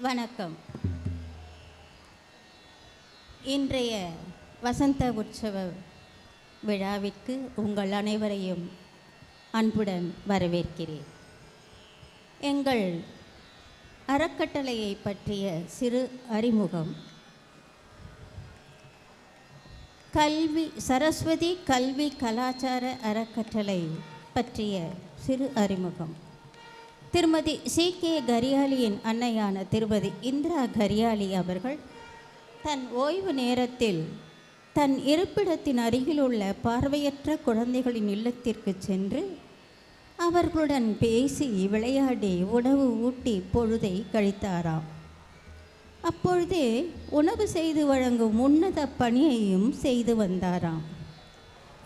வணக்கம். இன்றைய வசந்த உற்சவ விழாவிற்கு உங்கள் அனைவரையும் அன்புடன் வரவேற்கிறேன். எங்கள் அறக்கட்டளையை பற்றிய சிறு அறிமுகம். சரஸ்வதி கல்வி கலாச்சார அறக்கட்டளை பற்றிய சிறு அறிமுகம். திருமதி சி.கே. கரியாலியின் அன்னையான திருமதி இந்திரா கரியாலி அவர்கள் தன் ஓய்வு நேரத்தில் தன் இருப்பிடத்தின் அருகில் உள்ள பார்வையற்ற குழந்தைகளின் இல்லத்திற்கு சென்று அவர்களுடன் பேசி விளையாடி உணவு ஊட்டி பொழுதை கழித்தாராம். அப்பொழுதே உணவு செய்து வழங்கும் உன்னத பணியையும் செய்து வந்தாராம்.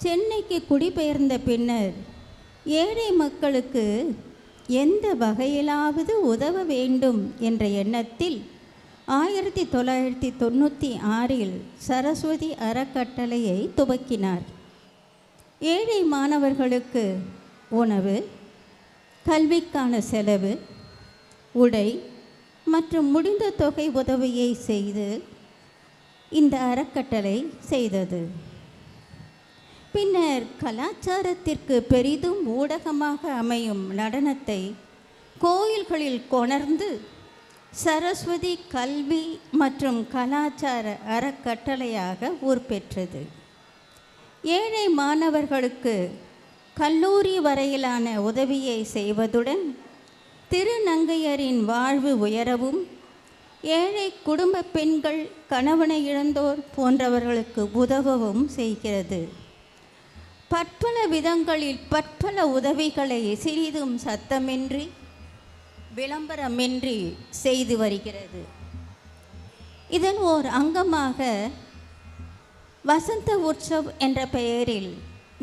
சென்னைக்கு குடிபெயர்ந்த பின்னர் ஏழை மக்களுக்கு எந்த வகையிலாவது உதவ வேண்டும் என்ற எண்ணத்தில் 1996 சரஸ்வதி அறக்கட்டளையை துவக்கினார். ஏழை மாணவர்களுக்கு உணவு, கல்விக்கான செலவு, உடை மற்றும் முடிந்த தொகை உதவியை செய்து இந்த அறக்கட்டளை செய்தது. பின்னர் கலாச்சாரத்திற்கு பெரிதும் ஊடகமாக அமையும் நடனத்தை கோயில்களில் கொணர்ந்து சரஸ்வதி கல்வி மற்றும் கலாச்சார அறக்கட்டளையாக உருப்பெற்றது. ஏழை மாணவர்களுக்கு கல்லூரி வரையிலான உதவியை செய்வதுடன் திருநங்கையரின் வாழ்வு உயரவும், ஏழை குடும்ப பெண்கள் கணவனை இழந்தோர் போன்றவர்களுக்கு உதவவும் செய்கிறது. பற்பல விதங்களில் பற்பல உதவிகளை சிறிதும் சத்தமின்றி விளம்பரமின்றி செய்து வருகிறது. இதன் ஓர் அங்கமாக வசந்த உற்சவ் என்ற பெயரில்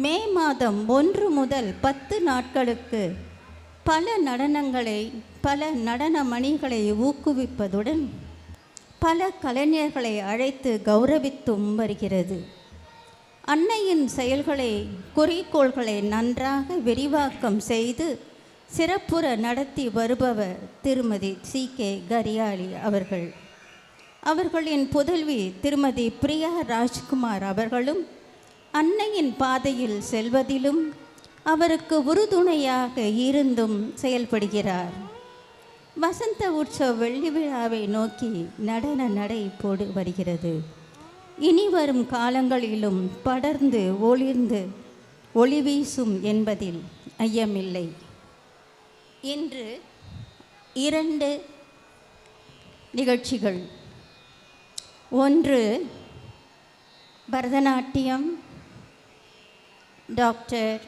மே மாதம் 1 முதல் 10 நாட்களுக்கு பல நடனங்களை, பல நடன மணிகளை ஊக்குவிப்பதுடன் பல கலைஞர்களை அழைத்து கௌரவித்தும் வருகிறது. அன்னையின் செயல்களை, குறிக்கோள்களை நன்றாக விரிவாக்கம் செய்து சிறப்புற நடத்தி வருபவர் திருமதி சி.கே. கரியாலி அவர்கள். அவர்களின் புதல்வி திருமதி பிரியா ராஜ்குமார் அவர்களும் அன்னையின் பாதையில் செல்வதிலும் அவருக்கு உறுதுணையாக இருந்தும் செயல்படுகிறார். வசந்த உற்சவ வெள்ளி விழாவை நோக்கி நடன நடை போடு வருகிறது. இனி வரும் காலங்களிலும் படர்ந்து ஒளிர்ந்து ஒளி வீசும் என்பதில் ஐயமில்லை. இன்று 2 நிகழ்ச்சிகள். ஒன்று பரதநாட்டியம், டாக்டர்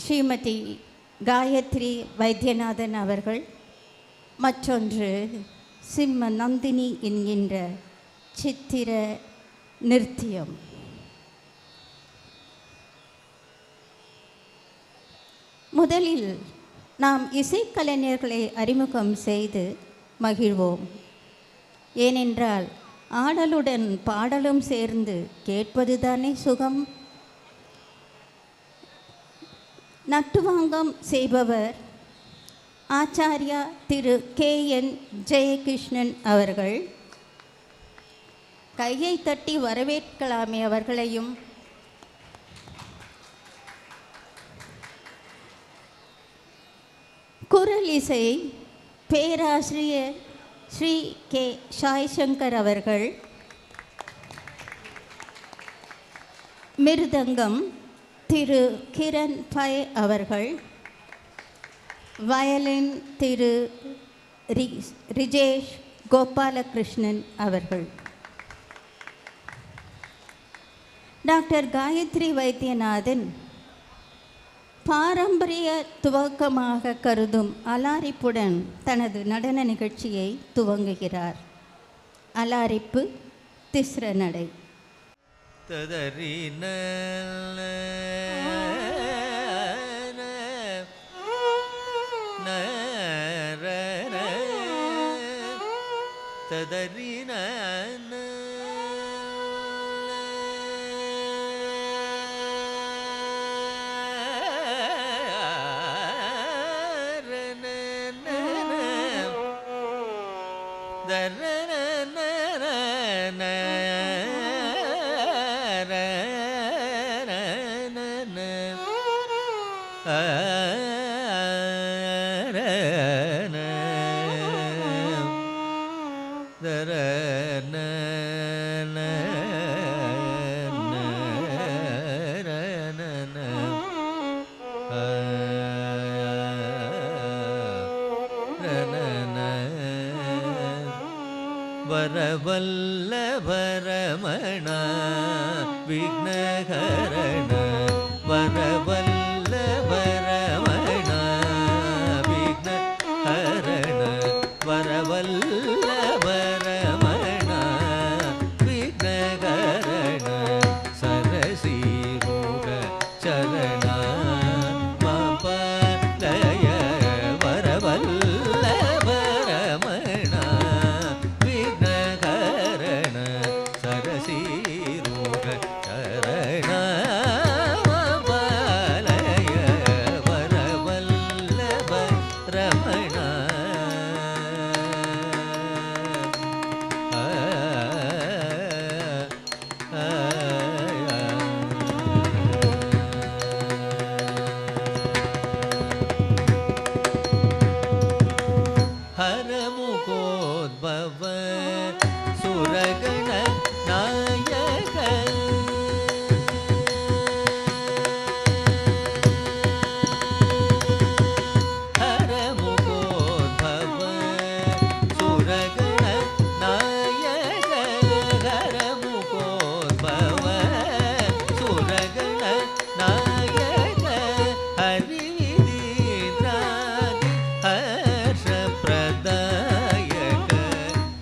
ஸ்ரீமதி காயத்ரி வைத்தியநாதன் அவர்கள். மற்றொன்று சிம்ம நந்தினி என்கின்ற சித்திர நிருத்தியம். முதலில் நாம் இசைக்கலைஞர்களை அறிமுகம் செய்து மகிழ்வோம். ஏனென்றால் ஆடலுடன் பாடலும் சேர்ந்து கேட்பதுதானே சுகம். நட்டுவாங்கம் செய்பவர் ஆச்சாரியா திரு K.N. ஜெயகிருஷ்ணன் அவர்கள். கையை தட்டி வரவேற்கலாமே அவர்களையும். குரல் இசை பேராசிரியர் ஸ்ரீ கே. சாய்சங்கர் அவர்கள். மிருதங்கம் திரு கிரண் பை அவர்கள். வயலின் திரு ரிஜேஷ் கோபாலகிருஷ்ணன் அவர்கள். டாக்டர் காயத்ரி வைத்தியநாதன் பாரம்பரிய துவக்கமாக கருதும் அலாரிப்புடன் தனது நடன நிகழ்ச்சியை துவங்குகிறார். அலாரிப்பு திஸ்ர நடை. ததறின ததறின வரவல்லபரமண விக்னகரண வரவல்லபரமண விக்னகரண வரவல்லபரமண விக்னகரண சரசீருக சரண மபலய வரவல்லபரமண விக்னகரண சரசீருக சரண மபலய வரவல்லபரமண ஹரமுகோத்பவ சுரகண நாயக ஹரமுகோத்பவ சுரகண நாயக ஹரமுகோத்பவ சுரகண நாயக ஹரிவிதீந்திராதி ஹர்ஷப்ரதாயக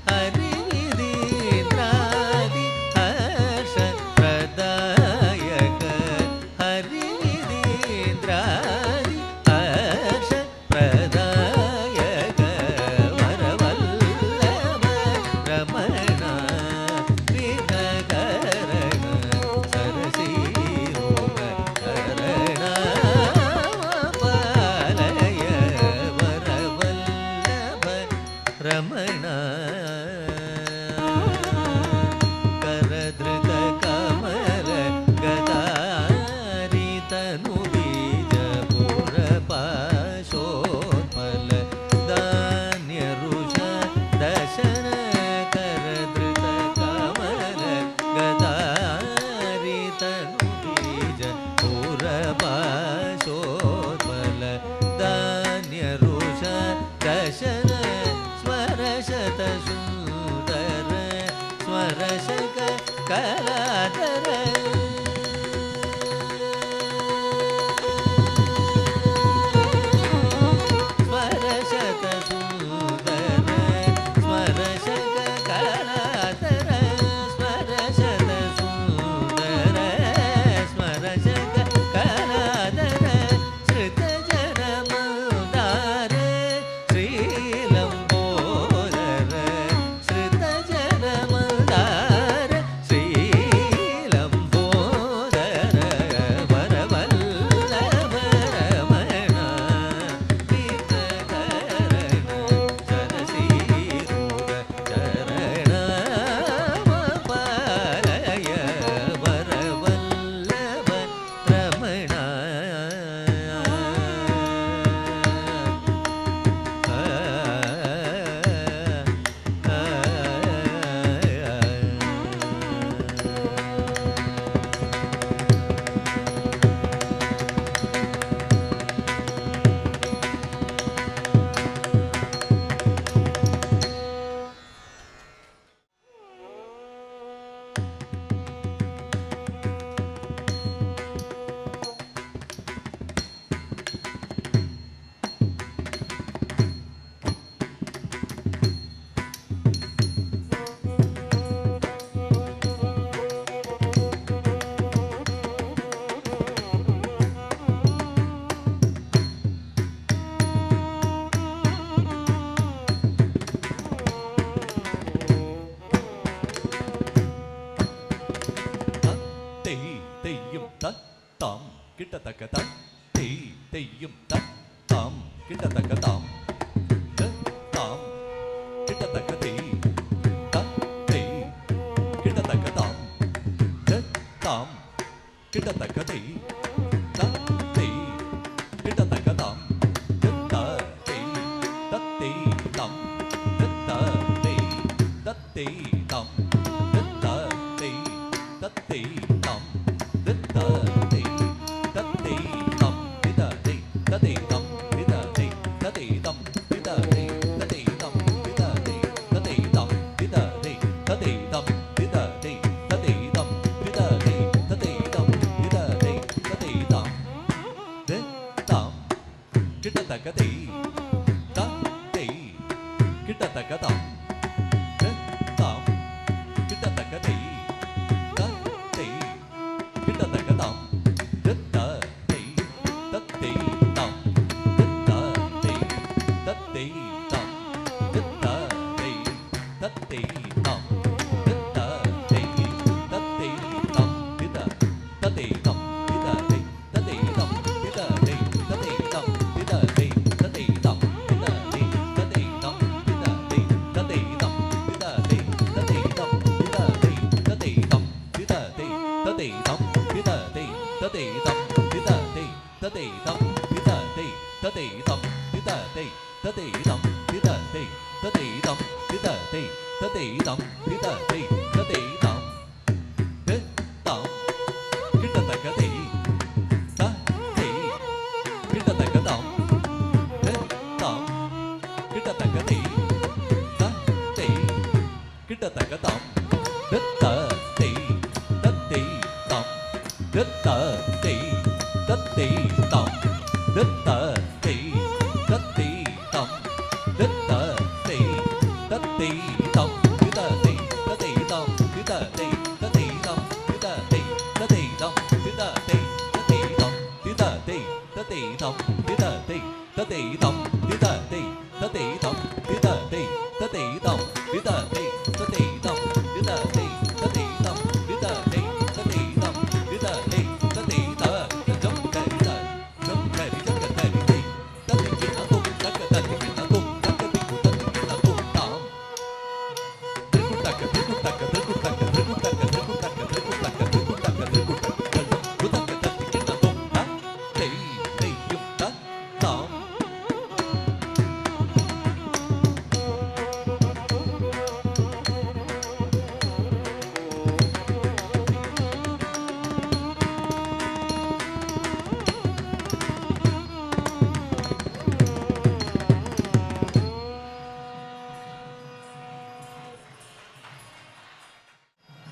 ஹரிவிதீந்திராதி ஹர்ஷப்ரதாயக ஹரிவிதீந்திராதி ஹர்ஷப்ரதாயக வரவல்லப ரமண விக்னகரண சரசீருக சரண மபலய வரவல்லப ரமண கரத்ருத கமல கதாரிதனு பீஜ புரபாசோத்பல தான்யருஷ தசன கரத்ருத கமல கதாரிதனு பீஜ புரபாசோத்பல தான்யருஷ தசன ஸ்வரசத சுந்தர ஸ்வரசக கலாதர ஸ்வரசத சுந்தர ஸ்வரசக கலாதர ஸ்வரசத சுந்தர ஸ்வரசக கலாதர ஸ்ருத ஜனமதார ஸ்ரீலம்போதர ஸ்ருத ஜனமதார ஸ்ரீலம்போதர வரவல்லப ரமண விக்னகரண சரசீருக சரண மபலய வரவல்லப ரமண தெய்யும் தத்தாம் கிட்டத்தக்க தெய்யும் தத்தாம் கிட்டத்தக்க தாம் தாம் கிட்டத்தக்க கிட்டத்தக்க தாம் கிட்டத்தக்க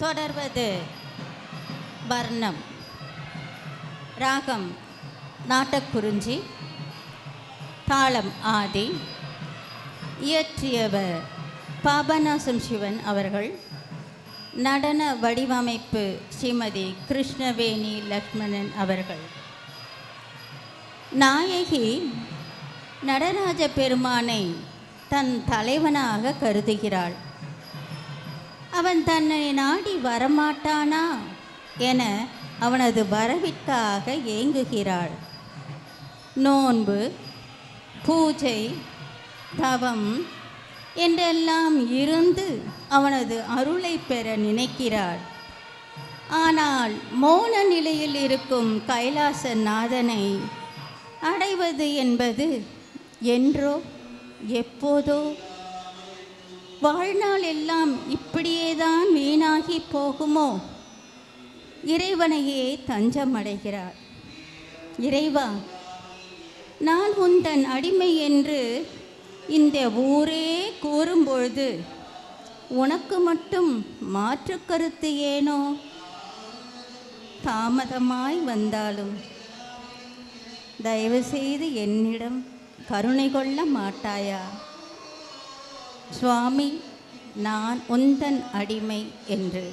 தொடர்வது வர்ணம். ராகம் நாட்டக்குறிஞ்சி, தாளம் ஆதி. இயற்றியவர் பாபநாசம் சிவன் அவர்கள். நடன வடிவமைப்பு ஸ்ரீமதி கிருஷ்ணவேணி லக்ஷ்மணன் அவர்கள். நாயகி நடராஜ பெருமானை தன் தலைவனாக கருதுகிறாள். அவன் தன்னை நாடி வரமாட்டானா என அவனது வரவிற்காக ஏங்குகிறாள். நோன்பு, பூஜை, தவம் என்றெல்லாம் இருந்து அவனது அருளை பெற நினைக்கிறாள். ஆனால் மௌன நிலையில் இருக்கும் கைலாசநாதனை அடைவது என்பது என்றோ எப்போதோ. வாழ்நாள் எல்லாம் இப்படியேதான் வீணாகி போகுமோ? இறைவனையே தஞ்சமடைகிறார். இறைவா, நான் உந்தன் அடிமை என்று இந்த ஊரே கூறும்பொழுது உனக்கு மட்டும் மாற்று கருத்து ஏனோ? தாமதமாய் வந்தாலும் தயவுசெய்து என்னிடம் கருணை கொள்ள மாட்டாயா? சுவாமி, நான் உந்தன் அடிமை என்று.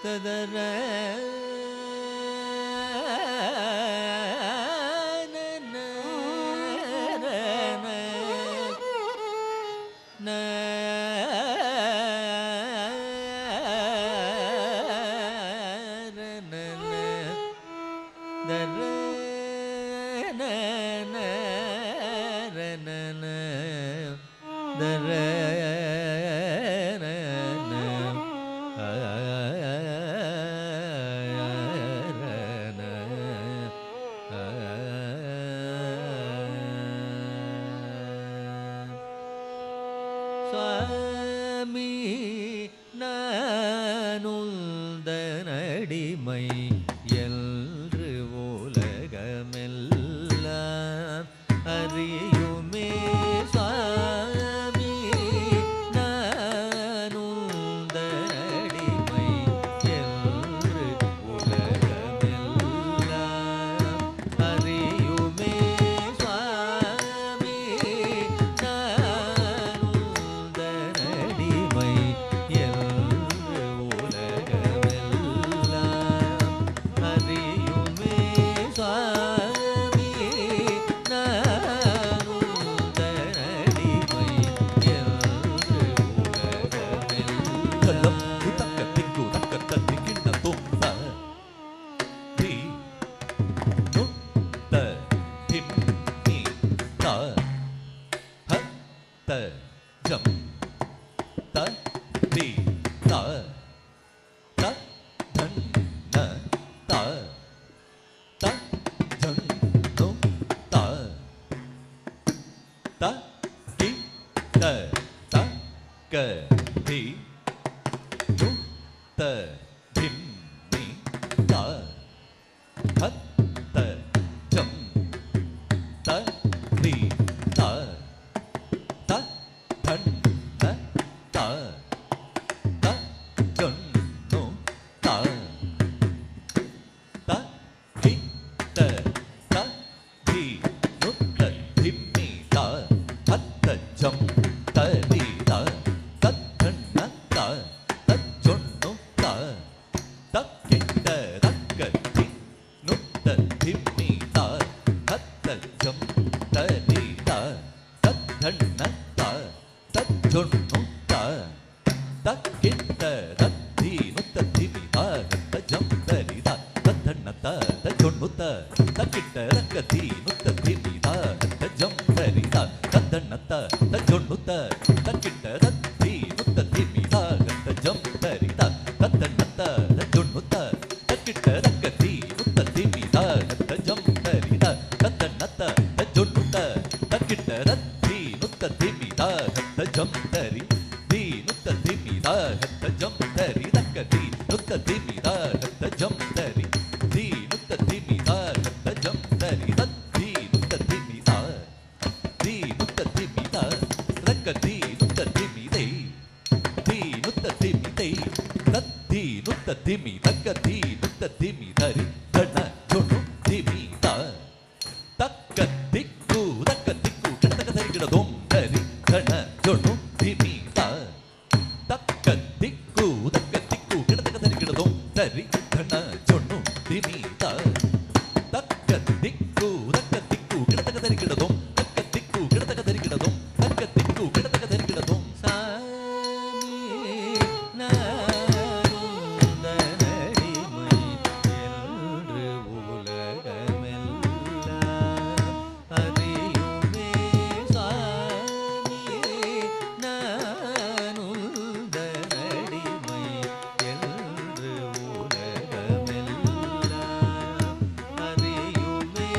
ததர சுவாமி நானுந்தனடிமை என்று உலகமெல்லாம் அறியுமே சுவாமி நானுந்தனடிமை என்று உலகமெல்லாம் அறியுமே சுவாமி நானுந்தனடிமை என்று உலகமெல்லாம் அறியுமே சுவாமி நானுந்தனடிமை என்று கல்லம் உலகமெல்லாம் குதக்க திக்கு தக்க தத்தி கிண்ண தும்ப தி நுத்த திம் நீ த ஹ த ஜம் த தி த த தன் ந த த ஜன் நு த த கி த த க தி நு த திம் நீ த ஹ த ஜம் த தி த த தன் ந த த ஜன் நு த த கி த த தி நு த திம் நீ த ஹ த ஜம் த தி த த தன் ந த த ஜன் நு த த கி த த க தி நு த திம் நீ த ஹ த ஜம் த தி த த தன் ந த த ஜன் நு த த கி த த தி நு த திமி த த ஜம் த தி த த தன் ந த த ஜன் நு த த கி த த க தி நு த திமி த த ஜம் த தி த த தன் ந த த ஜன் நு த த கி த த தி நு த திமி த த ஜம் த தி த த தன் ந த த ஜன் நு த த கி த த க தி நு த திமி த த ஜம் த தி த த தன் ந த த ஜன் நு த த கி த த தி நு த திமி த த ஜம் த தி தி நு த திமி த த ஜம் த தி த க தி நு த திமி த த ஜம் த தி தி நு த திமி த த ஜம் த தி த தி நு த திமி த தி நு த திமி த த க தி நு த திமி தை தி நு த திமி தை த தி நு த திமி த க தி நு த திமி த ரி த ந ஜொனு திமி த தக்க திக்கு தக்க திக்கு கிடக்க தரிகிடதும் தரி கண ஜொனு திமி த தக்க திக்கு தக்க திக்கு கிடக்க தரிகிடதும் தரி கண ஜொனு திமி த தக்க திக்கு தக்க திக்கு கிடக்க தரிகிடதும் தக்க திக்கு கிடக்க தரிகிடதும் தக்க திக்கு கிடக்க தரிகிடதும் சாமி நானுந்தனடிமை என்று உலகமெல்லாம் அறியுமே சாமி நானுந்தனடிமை என்று உலகமெல்லாம் அறியுமே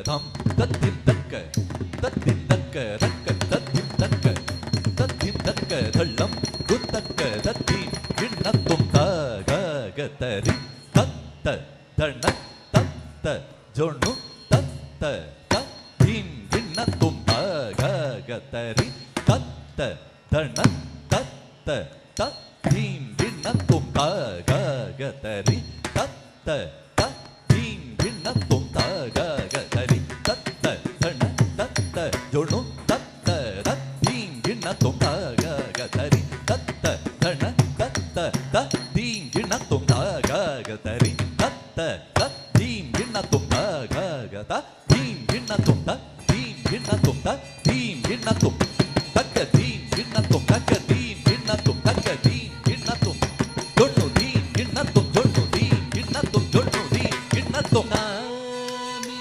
தம் தத்தின் தக்க தத்தின் தக்க தக்க தத்தின் தக்க தத்தின் தக்க தள்ளம் குத்தக்க தத்தின் கிண்ணத்தும் தகதரி தத்த தண்ண தத்த ஜொண்ணு தத்த தத்தின் கிண்ணத்தும் தகதரி தத்த தண்ண தத்த தத்தின் கிண்ணத்தும் தகதரி தத்த தத்தின் கிண்ணத்தும் தகதரி தத்த தண்ண தத்த ஜொண்ணு தத்த தத்தின் கிண்ணத்தும் தகதரி தத்த தண்ண தத்த தத்தின் கிண்ணத்தும் தகதரி தத்த தத்தின் கிண்ணத்தும் தகத தீன் கிண்ணத்தும் தீன் கிண்ணத்தும் தீன் கிண்ணத்தும் தக்க தீன் கிண்ணத்தும் தக்க தீன் கிண்ணத்தும் தக்க தீன் கிண்ணத்தும் தொண்ணு தீன் கிண்ணத்தும் தொண்ணு தீன் கிண்ணத்தும் தொண்ணு தீன் கிண்ணத்தும் நாமே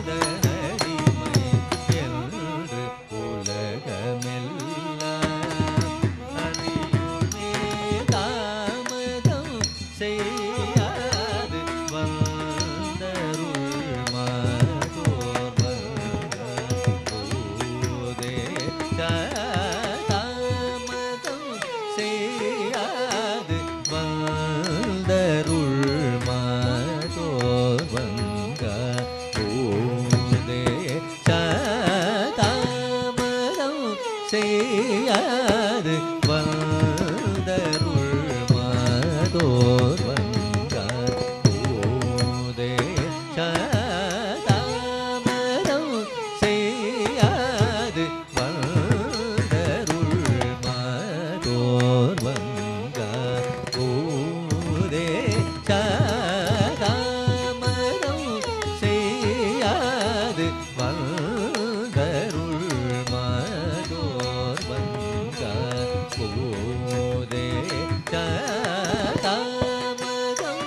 நானுடனடிமை என்று உலகமெல்லாம் அறியுமே தாமதம் செய்யாது வந்தருள் மாதோர் போதே தாமதம் செய்யாது வந்தருள் மாதோர் வங்க போதே தாமதம் செய்யாது வந்தருள் மாதோர் வங்க போதே தாமதம் செய்யாது வந்தருள் மாதோர் வங்க போதே தாமதம் செய்யாது வந்தருள் மாதோர் வங்க போதே தாமதம்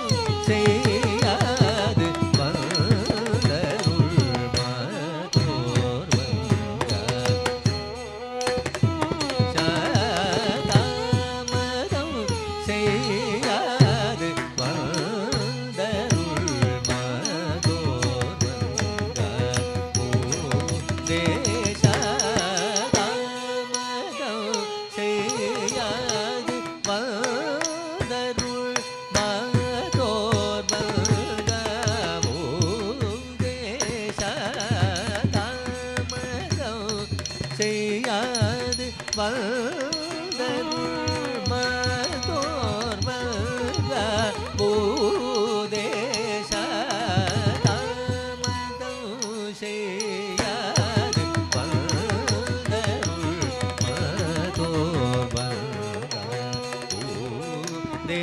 செய்யாது வந்தருள் மாதோர் வங்க தாமதம் செய்யாது வந்தருள் மாதோர் வங்க போதே தாமதம் செய்யாது வந்தருள் மாதோர் வங்க போதே தாமதம் செய்யாது வந்தருள் மாதோர் வங்க போதே தாமதம் செய்யாது வந்தருள் மாதோர் வங்க போதே தாமதம் செய்யாது வந்தருள் மாதோர் வங்க போதே தாமதம் செய்யாது வந்தருள் மாதோர் வங்க போதே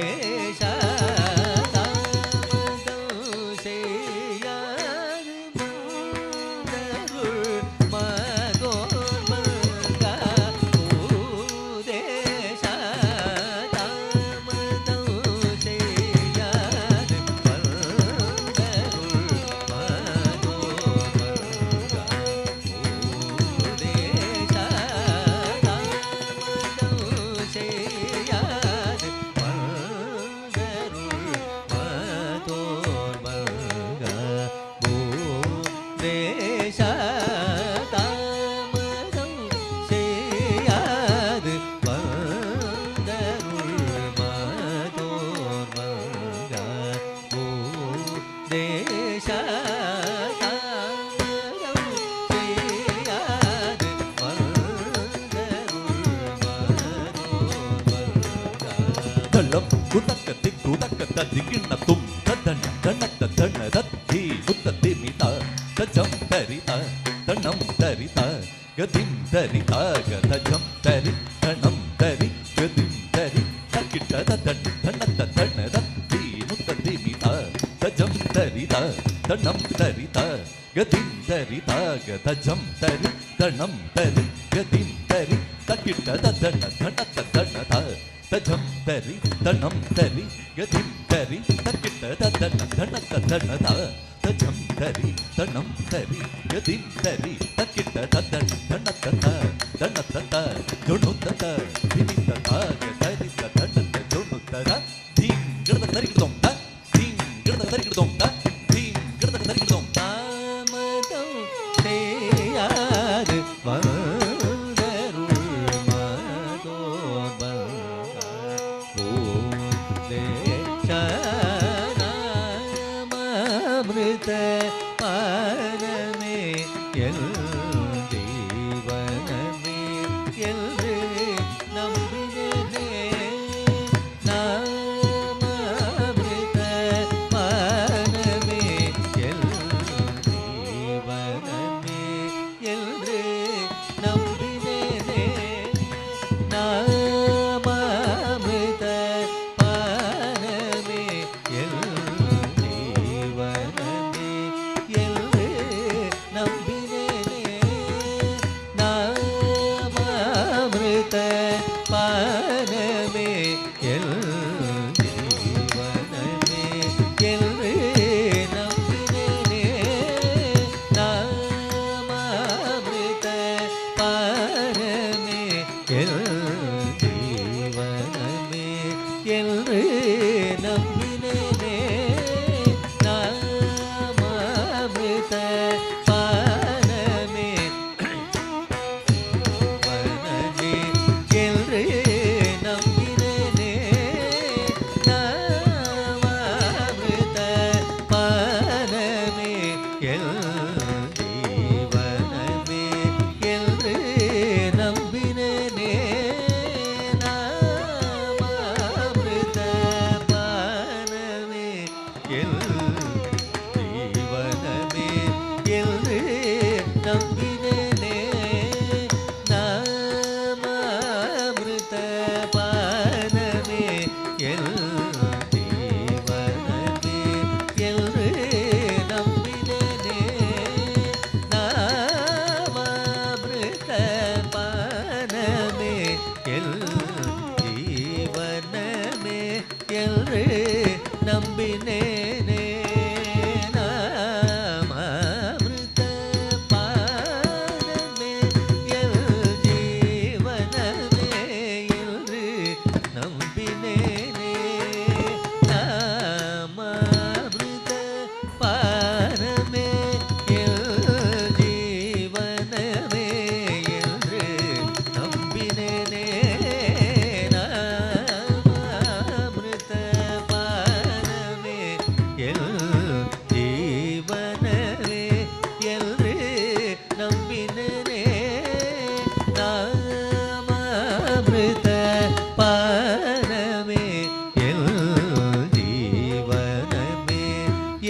தாமதம் செய்யாது வந்தருள் மாதோர் வங்க போதே தாமதம் செய்யாது வந்தருள் மாதோர் வங்க போதே தாமதம் செய்யாது வந்தருள் மாதோர் வங்க தள்ளம் குதக்க திக்குதக்க ததிகிண்ணத்தும் ததன் தண்ணத்த தண்ண தத்தி முத்த திமிதா தஜம் தரிதா தண்ணம் தரிதா கதிம் தரிதா கதஜம் தரி தண்ணம் தரி கதிம் தரி தக்கிட்ட ததன் தண்ணத்த தண்ண தத்தி முத்த திமிதா தஜம் தரிதா தண்ணம் தரிதா கதிம் தரிதா கதஜம் தரி தண்ணம் தரி கதிம் தரி தக்கிட்ட ததன் தண்ணத்த தண்ணதா தஜம் தரி தண்ணம் தரி கதிம் தரி தக்கிட்ட ததன் தண்ணத்த தண்ணதா தஜம் தரி தண்ணம் தரி கதிம் தரி தக்கிட்ட ததன் தண்ணத்த தண்ணத்த ஜொண்ணுத்த திமித்த கதரி தண்ணத்த ஜொண்ணுத்த தீங்கிருத தரிக்கிடுதோம் தீங்கிருத தரிக்கிடுதோம் தீங்கிருத நாமாமிருத பானமே எல் ஜீவனமே என்று நம்பினேனே நாமாமிருத பானமே எல் ஜீவனமே என்று நம்பினேனே நாமாமிருத பானமே எல் ஜீவனமே என்று நம்பினேனே நாமாமிருத பானமே எல் ஜீவனமே என்று நம்பினேனே நாமாமிருத பானமே எல் ஜீவனமே என்று நம்பினேனே நாமாமிருத பானமே வனமே என்று நம்பினேனே நாமாமிருத பானமே எல் ஜீவனமே என்று நம்பினேனே நாமாமிருத பானமே எல் ஜீவனமே என்று நம்பினேனே நாமாமிருத பானமே எல் ஜீவனமே என்று நம்பினேனே நாமாமிருத பானமே எல் ஜீவனமே என்று நம்பினேனே நாமாமிருத பானமே எல் ஜீவனமே என்று நம்பினேனே நாமாமிருத பானமே எல் ஜீவனமே என்று நம்பினேனே நாமாமிருத பானமே எல் ஜீவனமே என்று நம்பினேனே நாமாமிருத பானமே எல் ஜீவனமே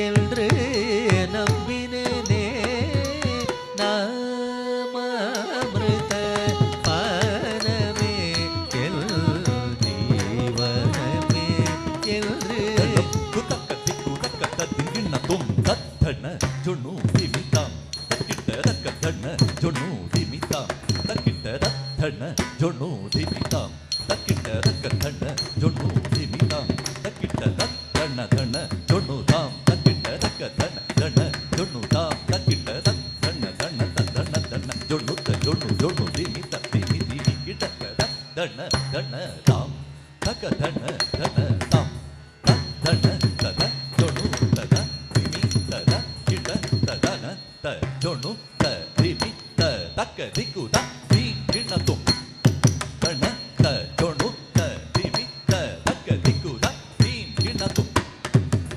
என்று நம்பினேனே நாமாமிருத பானமே எல் ஜீவனமே என்று குதக்க திக்கு தக்க தத்திங்கிண்ண தும் தத்தன ஜொண்ணு திமிதாம் தக்கிட்ட தக்க தண்ண ஜொண்ணு திமிதாம் தக்கிட்ட தத்தன ஜொண்ணு திமிதாம் தக்கிட்ட தக்க தண்ண ஜொண்ணு திமிதாம் தக்கிட்ட தத்தன தண்ண ஜொண்ணு தாம் தக்கிட்ட தக்க தண்ண தண்ண ஜொண்ணு தாம் தக்கிட்ட தத்தன தண்ண தண்ண தண்ண ஜொண்ணு ஜொண்ணு ஜொண்ணு திமித திமி திமி கிட்டக்க தண்ண தண்ண தாம் தக்க தண்ண தண்ண தாம் தண்ண தத ஜொண்ணு தத திமி தத கிட்ட ததன த ஜொண்ணு த திமி த தக்க திக்கு த தீம் கிண்ண தும் தண்ண த ஜொண்ணு த திமி த தக்க திக்கு த தீம் கிண்ண தும்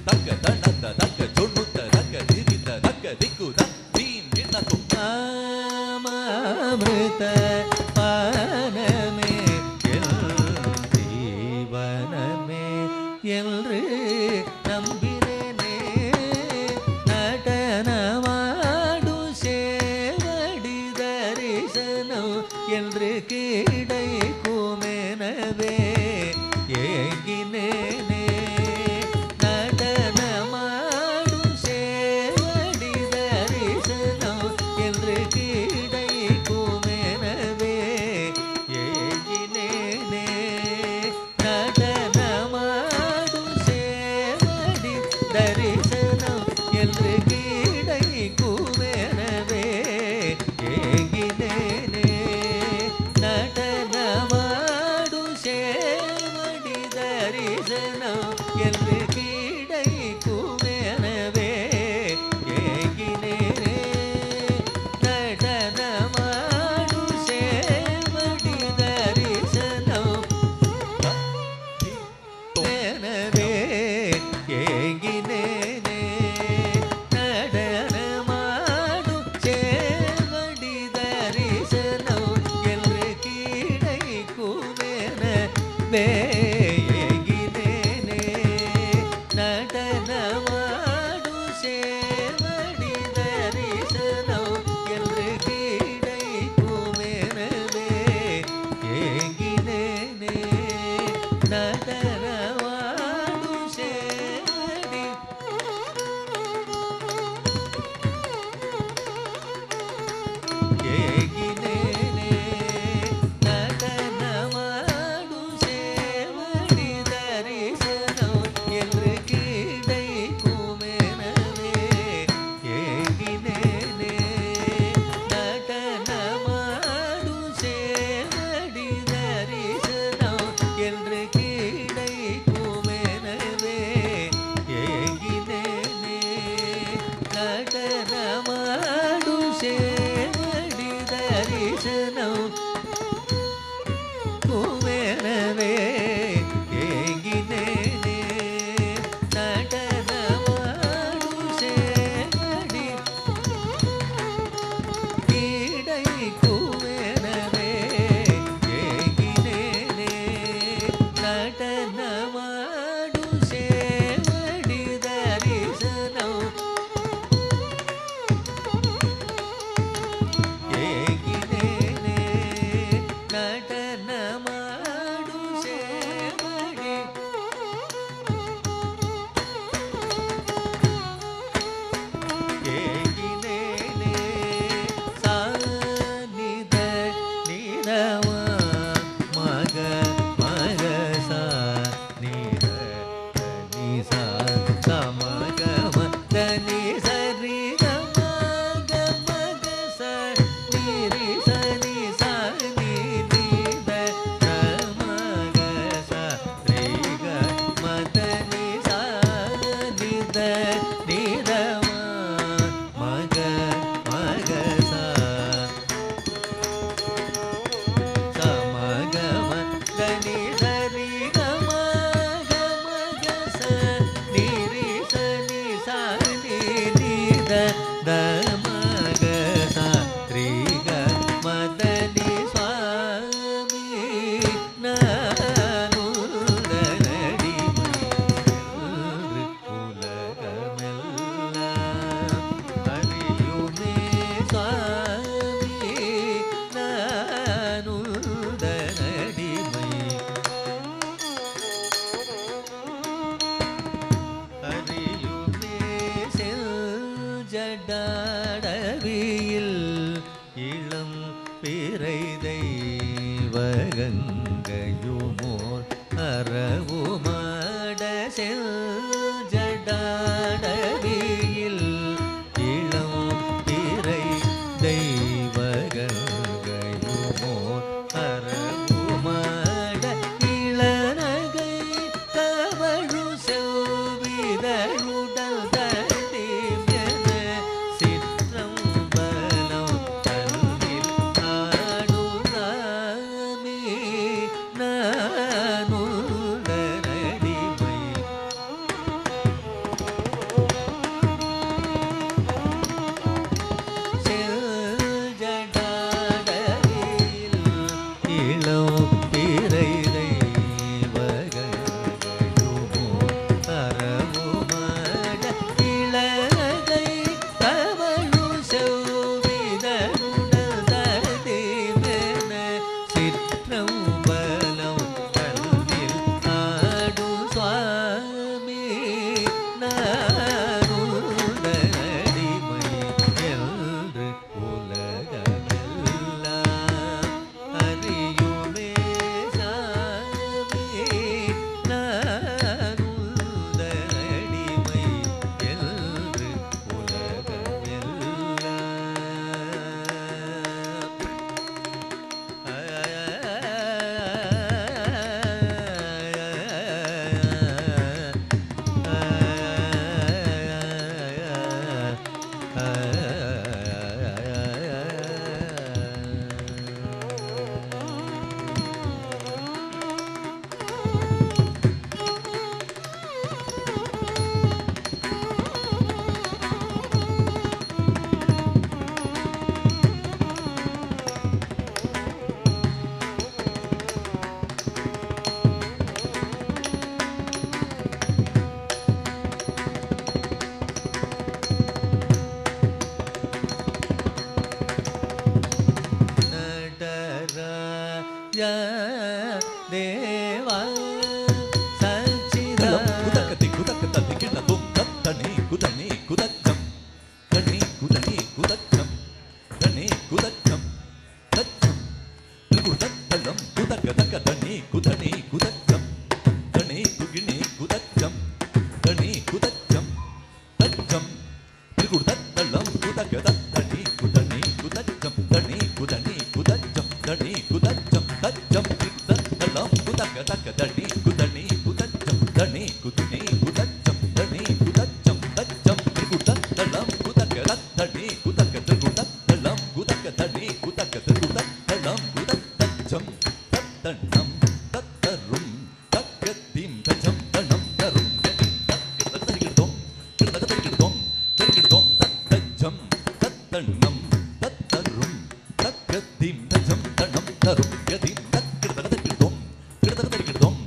தக்க தண்ண த தக்க ஜொண்ணு த தக்க திமி த தக்க திக்கு த தீம் கிண்ண தும் நாமாமிருத பானமே எல் ஜீவனமே என்று நம்பினேனே நடனமாடு சேவடி தரிசனம் என்று கிடைக்குமெனவே ஏங்கினேனே நடனமாடு சேவடி தரிசனம் என்று கிடைக்குமெனவே ஏங்கினேனே நடனமாடு சேவடி தரிசனம் என்று கிடைக்குமெனவே ஏங்கினேனே நடன நடனமாಡು சேவடி தரிசனம் குமேரவே ஏங்கினேனே நடனமாடு சேவடி கீடை குமேரவே ஏங்கினேனே நடனமாடு சேவடி தரிசனம் ஏங்கினேனே நடனமாடு சேவடி ஏங்கினேனே சாநித நிதவ மக மக சா நித தனி சா சமகம தனி சரி மக மக ச நிரி சனி சா நி நித மக சா ரி க மதனி சா நித நிதவ மக மக சா சமகம தனி சரி கம கம ச நிரி சனி சா நி நித தமக சா ரி க மதனி சுவாமி நானுதனடி உலகமெல்லாம் அறியுமே சுவாமி நானுதனடிமை அறியுமே செல்ஜடாடவியில் இளம் பிறை தெய்வகங்கையுமோர் அறவுமாட செல்ஜடாடவியில் இளம் பிறை தெய்வகங்கையுமோர் அறவுமாட இளநகை கவழு செவ்விதழுடல் தடிமென சிற்றம்பலம் தன்னில் ஆடுதாமே நானுதனடிமை செல்ஜடாடவியில் இளம் பிறை தெய்வகங்கையுமோர் அறவுமாட இளநகை கவழு செவ்விதழுடல் தடிமென சிற்றம்பலம் தன்னில் ஆடு சுவாமி நானுதனடிமை என்று உலகமெல்லாம் அறியுமே சாமி நானுதனடிமை என்று உலகமெல்லாம் நடராஜ தேவா சச்சிதா தலம் குதக்கத்தி குதக்க தத்தி கிண்ணதும் தத்தனி குதனி குதக்கம் தனி குதனி குதக்கம் தனி குதக்கம் தச்சம் குதத்தலம் குதக்க தக்க தனி குதனி குதக்கம் தனி குகினி குதக்கம் தனி குதக்கம் தச்சம் குதத்தலம் குதக்க தத்தனி குதனி குதக்கம் தனி குதனி குதச்சம் தனி குதச்சம் தச்சம் குதத்தலம் குதக்க தக்க தனி குதனி குதச்சம் தனி குதனி குதச்சம் தனி குதச்சம் தச்சம் குதத்தலம் குத தத்தடி குதக்கத்து குதத்தளம் குதக்கத்தடி குதக்கத்து குதத்தளம் குதத்தச்சம் தத்தண்ணம் தத்தரும் தக்கத்தீம் தச்சம் தணம் தரும் தத்தரிக்கிடுதோம் தத்தரிக்கிடுதோம் தரிக்கிடுதோம் தத்தச்சம் தத்தண்ணம் தத்தரும் தக்கத்தீம் தச்சம் தணம் தரும் கதீம் தக்கிடுதோம் கிடுதரிக்கிடுதோம் தரிக்கிடுதோம்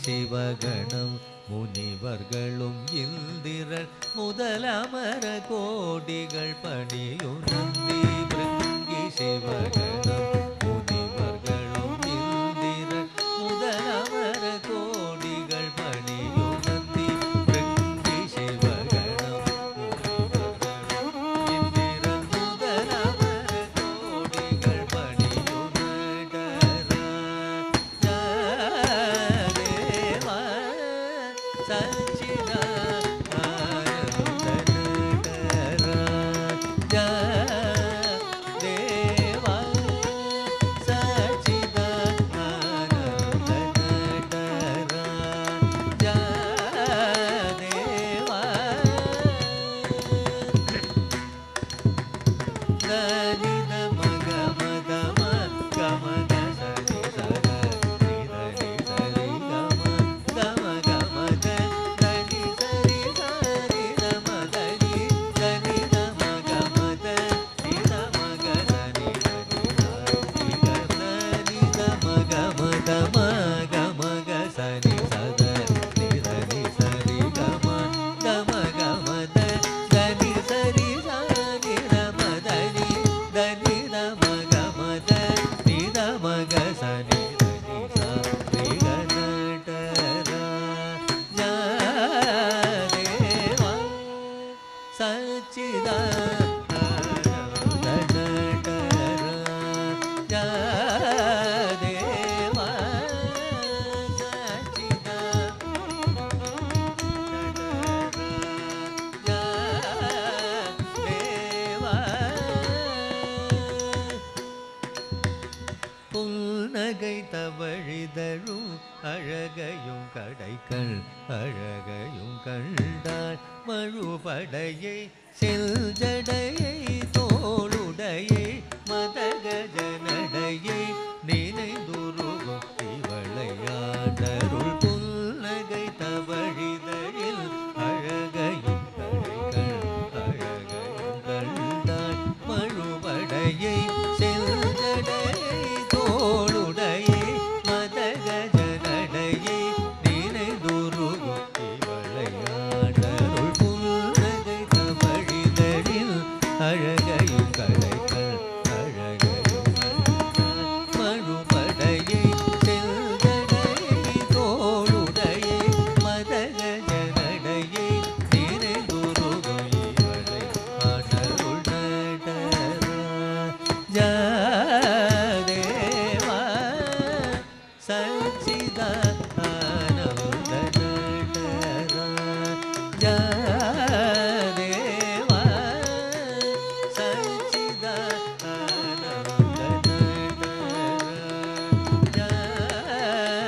சிவகணம் முனிவர்களும் இந்திரன் முதலமர கோடிகள் பணியும் நந்தி பிருங்கி சிவகணம் முனிவர்களும் இந்திரன் முதலமர புன்னகை தவழிதழும் அழகையும் கடைக்கள் அழகையும் கண்டாள் மழுபடையை செல்ஜடையை தோளுடையை மதகஜனடையை நினைந்துருகும் இவளையாடருள் புன்னகை தவழிதழில் அழகையும் கடைக்கள் அழகையும் கண்டாள் மழுபடையை செல்ஜடையை தோளுடையை மதகஜனடையை நினைந்துருகும் இவளையாடருள் புன்னகை தவழிதழில் அழகையும் கடைக்கள் அழகையும் கண்டாள் மழுபடையை செல்ஜடையை தோளுடையை மதகஜனடையை நினைந்துருகும் இவளை ஆடருள் நடரா ஜாதேவா சச்சிதானந்த நடரா ஜாதேவா சச்சிதானந்த நடரா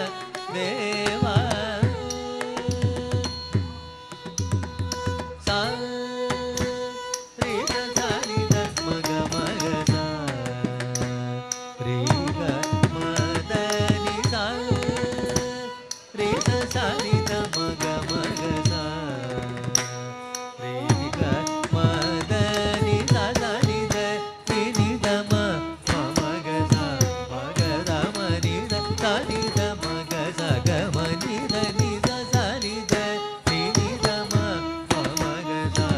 ஜாதேவா சா ரீத சானித மக மக சா ரீக மதனி சா ரீத சானித மக மக சா ரீக மதனி சா சானித நினித ம மக சா மக ரம நித சானித மக சா க மனித நித சானித நினித ம மக சா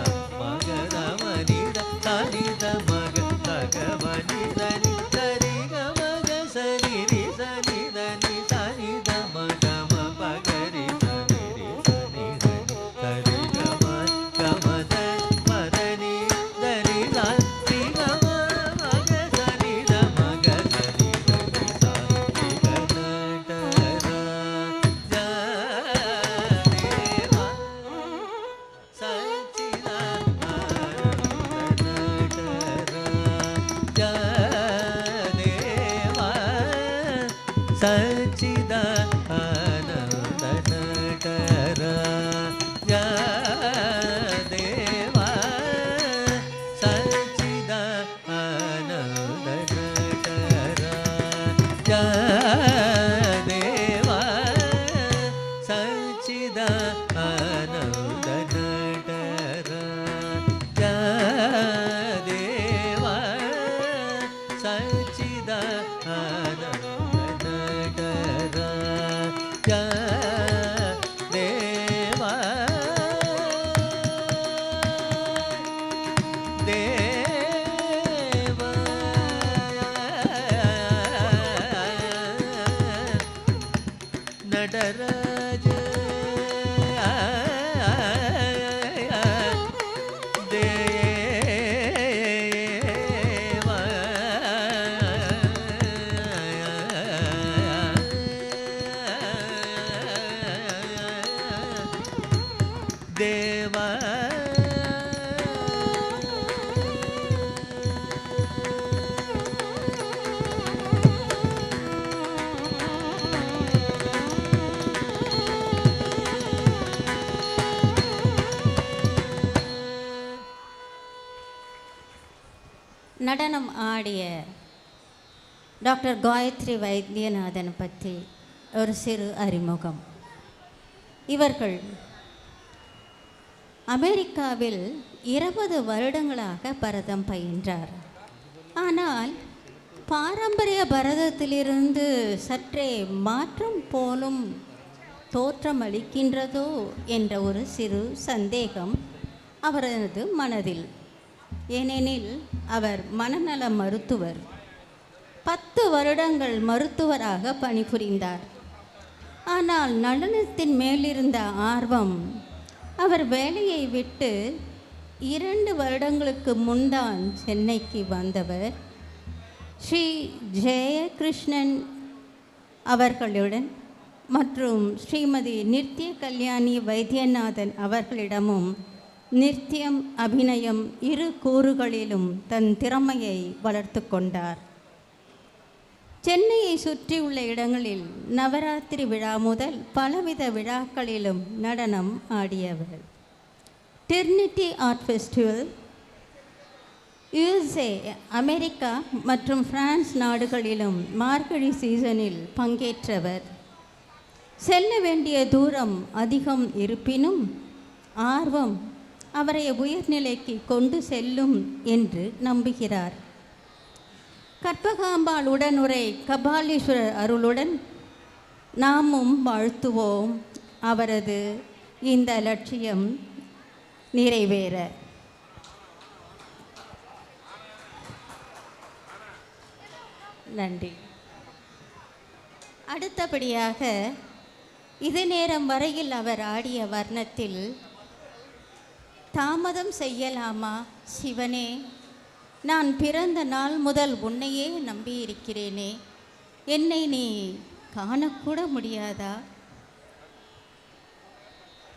மக ரம நித சானித மக சா க மனித நி சரி க மக சரி ரி சனி த நி சானித மக ம பகரி சனி ரி சனி த நி சரி க ம த மதனி த நி சா ரி க ம மக சனி த மக சனி த நி சா ரி க நடரா ஜாதேவா சச்சிதானந்த நடரா ஜாதேவா சச்சிதானந்த நடரா ஜாதேவா சச்சிதானந்த நடரா ஜாதேவா சச்சிதானந்த நடரா ஜாதேவா தேவா நடராஜ தேவா தேவ நடனம் ஆடிய டாக்டர் காயத்ரி வைத்தியநாதன் பற்றி ஒரு சிறு அறிமுகம். இவர்கள் அமெரிக்காவில் 20 வருடங்களாக பரதம் பயின்றார். ஆனால் பாரம்பரிய பரதத்திலிருந்து சற்றே மாற்றம் போலும் தோற்றமளிக்கின்றதோ என்ற ஒரு சிறு சந்தேகம் அவரது மனதில். ஏனெனில் அவர் மனநல மருத்துவர். 10 வருடங்கள் மருத்துவராக பணிபுரிந்தார். ஆனால் நடனத்தின் மேலிருந்த ஆர்வம் அவர் வேலையை விட்டு 2 வருடங்களுக்கு முன்தான் சென்னைக்கு வந்தவர் ஸ்ரீ ஜெயகிருஷ்ணன் அவர்களுடன் மற்றும் ஸ்ரீமதி நித்ய கல்யாணி வைத்தியநாதன் அவர்களிடமும் நித்தியம் அபிநயம் இரு கூறுகளிலும் தன் திறமையை வளர்த்து கொண்டார். சென்னையை சுற்றியுள்ள இடங்களில் நவராத்திரி விழா முதல் பலவித விழாக்களிலும் நடனம் ஆடியவர். டெர்னிட்டி ஆர்ட் ஃபெஸ்டிவல், USA, அமெரிக்கா மற்றும் பிரான்ஸ் நாடுகளிலும் மார்கழி சீசனில் பங்கேற்றவர். செல்ல வேண்டிய தூரம் அதிகம் இருப்பினும் ஆர்வம் அவரை உயர்நிலைக்கு கொண்டு செல்லும் என்று நம்புகிறார். கற்பகாம்பாள் உடனுரை கபாலீஸ்வரர் அருளுடன் நாமும் வாழ்த்துவோம் அவரது இந்த லட்சியம் நிறைவேற. நன்றி. அடுத்தபடியாக இது நேரம் வரையில் அவர் ஆடிய வர்ணத்தில் தாமதம் செய்யலாமா சிவனே, நான் பிறந்த நாள் முதல் உன்னையே நம்பியிருக்கிறேனே, என்னை நீ காணக்கூட முடியாதா?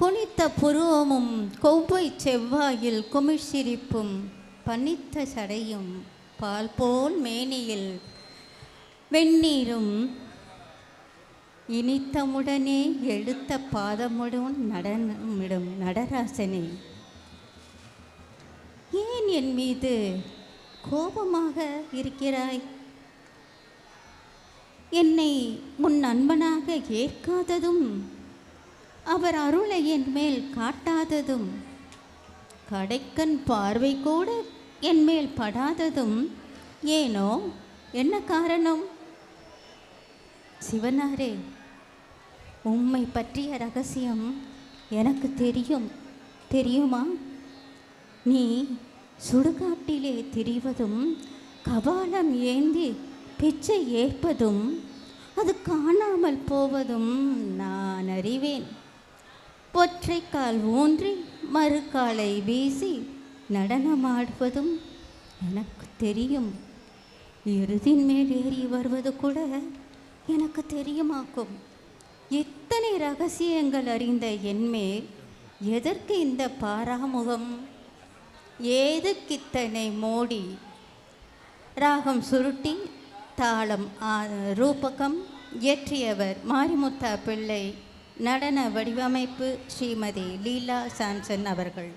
குனித்த புருவமும் கொவ்வை செவ்வாயில் குமிழ்சிரிப்பும் பனித்த சடையும் பால் போல் மேனியில் வெந்நீரும் இனித்தமுடனே எடுத்த பாதமுடன் நடனமிடும் நடராசனே, ஏன் என் மீது கோபமாக இருக்கிறாய்? என்னை உன் நண்பனாக ஏற்காததும் அவர் அருளை என் மேல் காட்டாததும் கடைக்கண் பார்வை கூட என் மேல் படாததும் ஏனோ? என்ன காரணம்? சிவனாரே, உம்மை பற்றிய ரகசியம் எனக்கு தெரியுமா? நீ சுடுகாட்டிலே திரிவதும் கபாலம் ஏந்தி பிச்சை ஏற்பதும் அது காணாமல் போவதும் நான் அறிவேன். ஒற்றைக்கால் ஊன்றி மறுகாலை வீசி நடனமாடுவதும் எனக்கு தெரியும். எருதின் மேல் ஏறி வருவது கூட எனக்கு தெரியுமாக்கும். இத்தனை ரகசியங்கள் அறிந்த என்மேல் எதற்கு இந்த பாராமுகம்? ஏதுக்கித்தனை மோடி? ராகம் சுருட்டி தாளம் ரூபகம் இயற்றியவர் மாரிமுத்தா பிள்ளை. நடன வடிவமைப்பு ஸ்ரீமதி லீலா சாம்சன் அவர்கள்.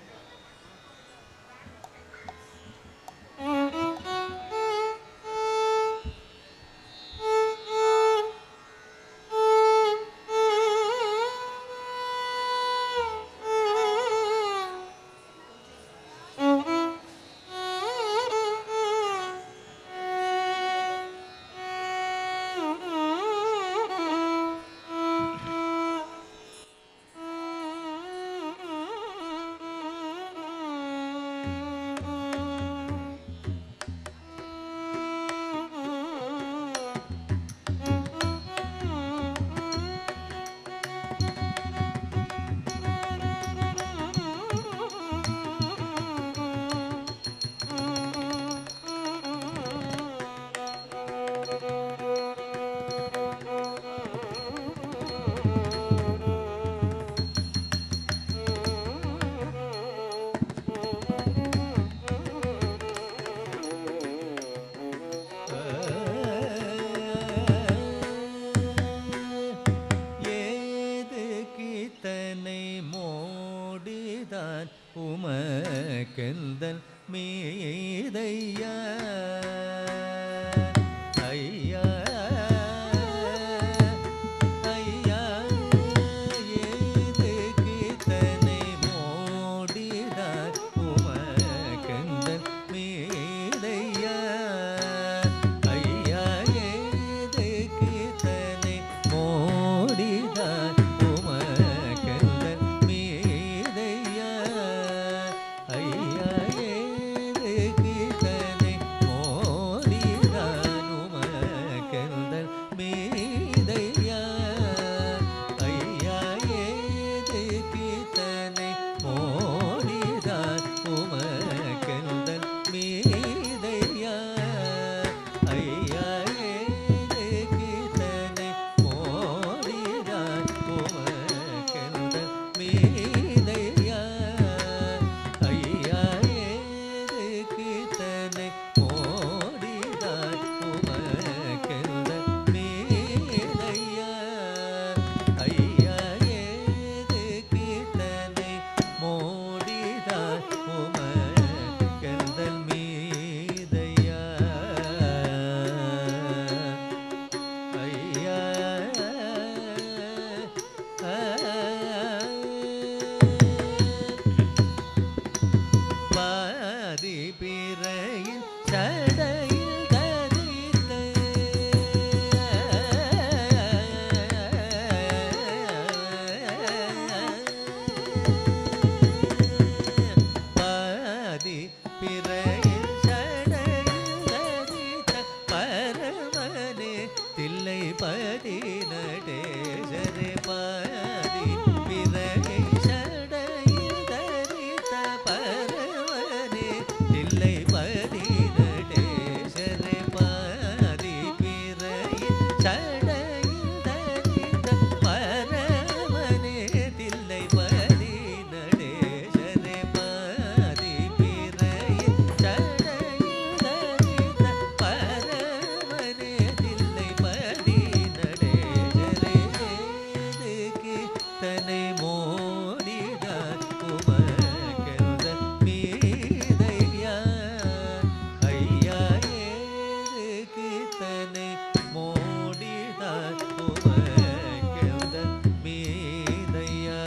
மோடிதான் உமக்கெந்தன் மீதையா ஐயா ஐயா ஏதுக்கு தன்னை மோடிதான் உமக்கெந்தன் மீதையா ஐயா ஏதுக்கு தன்னை மோடிதான் உமக்கெந்தன் மீதையா ஐயா ஏதுக்கு தன்னை மோடிதான் உமக்கெந்தன் மீதையா ஐயா ஏதுக்கு தன்னை மோடிதான் உமக்கெந்தன் மீதையா ஐயா ஏதுக்கு தன்னை மோடிதான் உமக்கெந்தன் மீதையா ஐயா ஏதுக்கு தன்னை மோடிதான் உமக்கெந்தன் மீதையா ஐயா ஏதுக்கு தன்னை மோடிதான் உமக்கெந்தன் மீதையா ஐயா பாதி பிறையின் சடையில் தரித்த பாதி பிறையில் சடையில் தரித்த பரமனே தில்லை பதி நடேசரே பாதி பிறையில் சடையில் தரித்த பரமனே தில்லை பதி நடேசரே பாதி பிறையில் சடையில் தரித்த பரமனே தில்லை பதி நடேசரே பாதி பிறையில் சடையில் தரித்த பரமனே தில்லை பதி நடேசரே ஏதுக்கு தன்னை மோடிதான் உமக்கெந்தன் மீதையா ஐயா ஏதுக்கு தன்னை மோடிதான் உமக்கெந்தன் மீதையா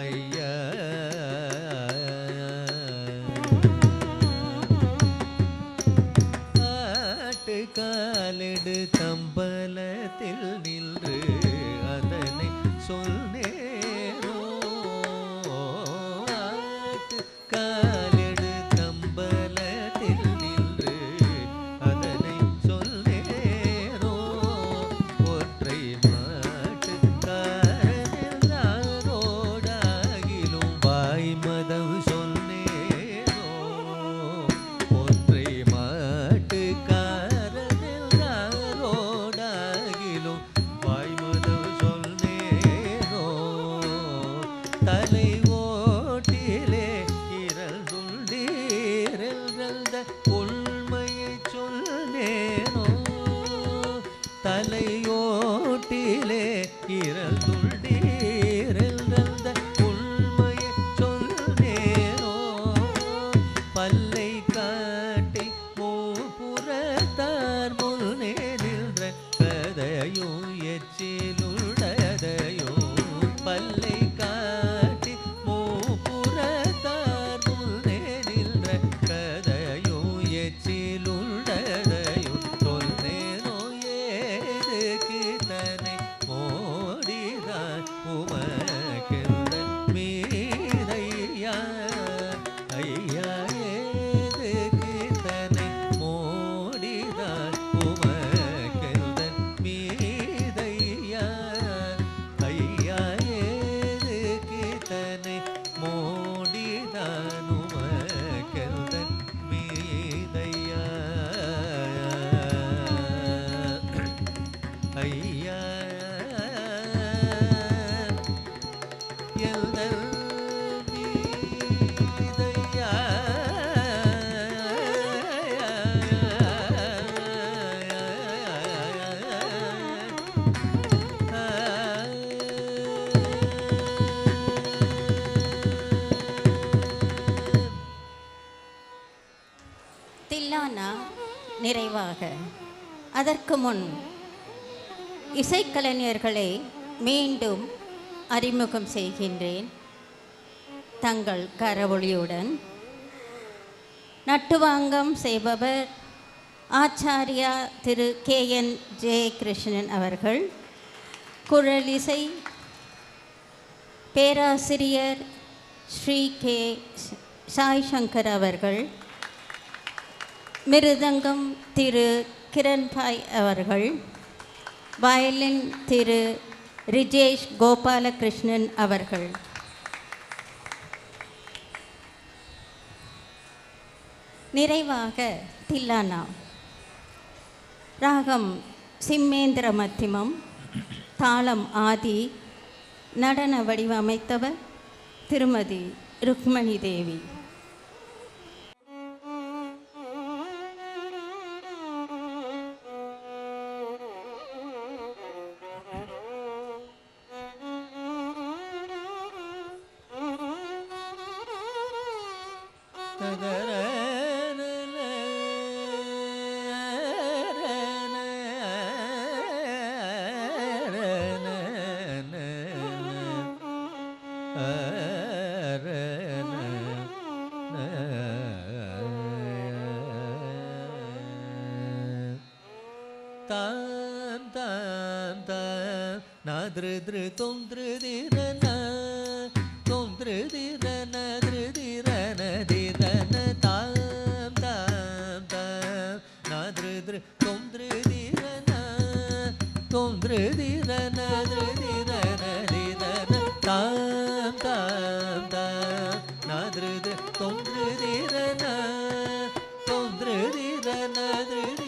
ஐயா ஆட்டுக்காலெடு தம்பலத்தில் நின்று அதனை சொன்னேனோ ஆட்டுக்காலெடு தம்பலத்தில் நின்று அதனை சொல்லேனோ ஒற்றை மாட்டுக்காரனில் நாரோடாகிலும் வாய்மதம் சொன்னேனோ ஒற்றை மாட்டுக்காரனில் நாரோடாகிலும் வாய்மதம் சொன்னேனோ தலை ஓட்டிலே இறந்துள்ளீரெல்த உண்மையை சொன்னேனோ தலையோட்டிலே இறந்துள்ளீரெல்த உண்மையை சொன்னேனோ பல்லை காட்டி மூப்புறத்தார் முன்னே நின்ற கதையும் எச்சிலுள்ளதையும் பல்லை காட்டி மூப்புறத்தார் முன்னே நின்ற கதையும் எச்சிலுள்ளதையும் சொன்னேனோ ஏதுக்கு தன்னை மோடிதான் உமக்கெந்தன் மீதையா ஐயா ஏதுக்கு தன்னை மோடிதான் உமக்கெந்தன் மீதையா ஐயா ஏதுக்கு தன்னை மோடிதான் உமக்கெந்தன் மீதையா ஐயா எந்தன் மீதையா நிறைவாக அதற்கு முன் இசைக்கலைஞர்களை மீண்டும் அறிமுகம் செய்கின்றேன். தங்கள் கரவொளியுடன் நட்டுவாங்கம் செய்பவர் ஆச்சாரியா திரு KN ஜெயகிருஷ்ணன் அவர்கள். குழலிசை பேராசிரியர் ஸ்ரீ K சாய் சங்கர் அவர்கள். மிருதங்கம் திரு கிரண்பாய் அவர்கள். வயலின் திரு ரிஜேஷ் கோபாலகிருஷ்ணன் அவர்கள். நிறைவாக தில்லானா ராகம் சிம்மேந்திர மத்திமம், தாளம் ஆதி, நடன வடிவமைத்தவர் திருமதி ருக்மணி தேவி. தாம் தாம் தாம் நாதிரு தொந்திருதிரன தொந்திருதிரன திருதிரன திரன தாம் தாம் தாம் நாதிரு தொந்திருதிரன தொந்திருதிரன திருதிரன திரன தாம் தாம் தாம் நாதிரு தொந்திருதிரன தொந்திருதிரன திருதிரன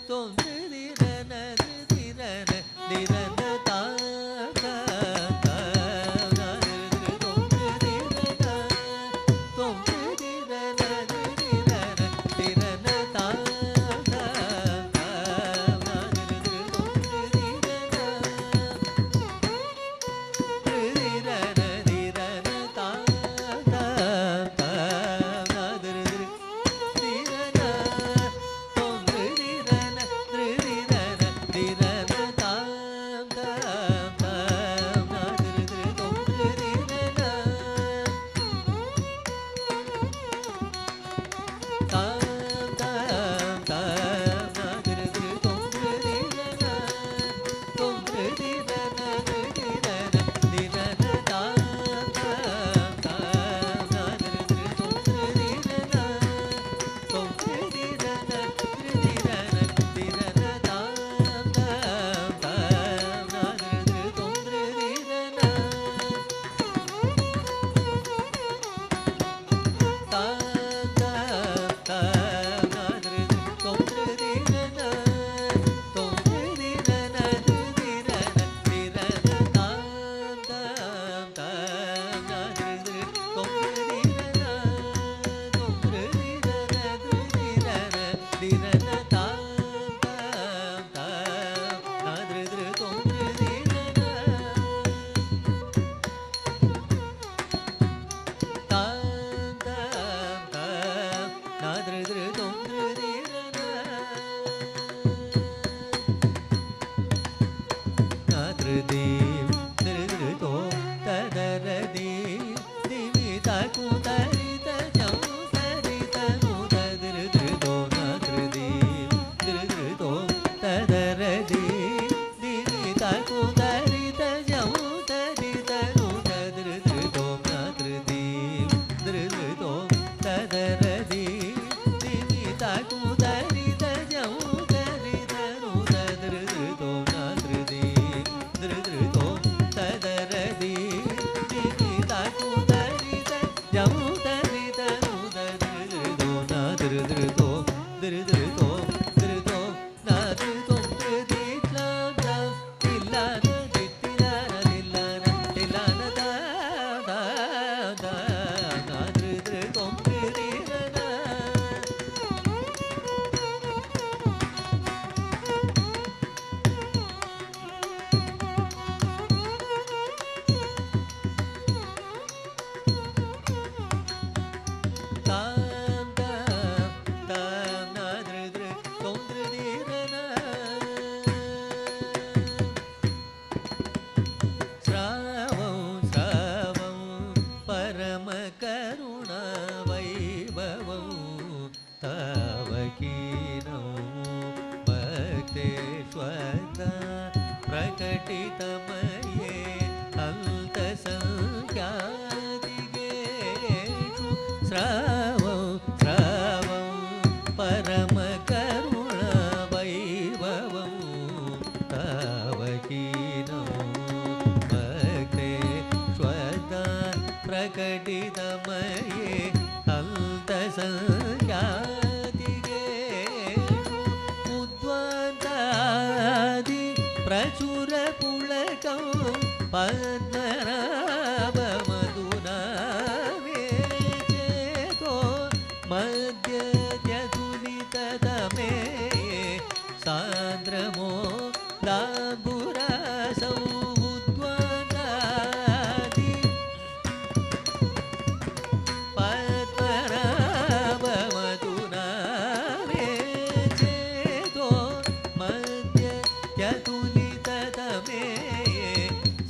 தொந்திருதிர प्रकटितमये अल्पसंख्यादिगेषु श्रावं श्रावं परमकरुणवैभवं तावकीनं भक्ते श्वदा प्रकटितमये अल्पसंख्यादिगेषु उद्वन्तादि प्रचुरपुलकं पद्मनाभमधुना वेचेतो मध्यत्यतुलिततमे सान्द्रमो दाम्बुरासौ उद्वन्तादि पद्मनाभमधुना वेचेतो मध्यत्यतुलिततमे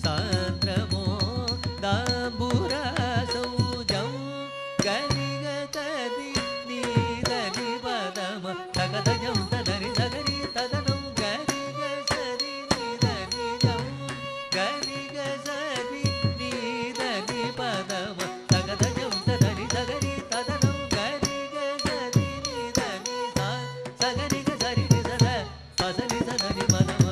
सान्द्रमो दाम्बुरासौजं गनिगतदि नीदनि पदम तगदजं तदनि तगनि तदनं गनिगसरि नीदनिजं गनिगसरि नीदनि पदम तगदजं तदनि तगनि तदनं गनिगसरि नीदनि सा सगनिगसरि निसद पसनि सदनि पदम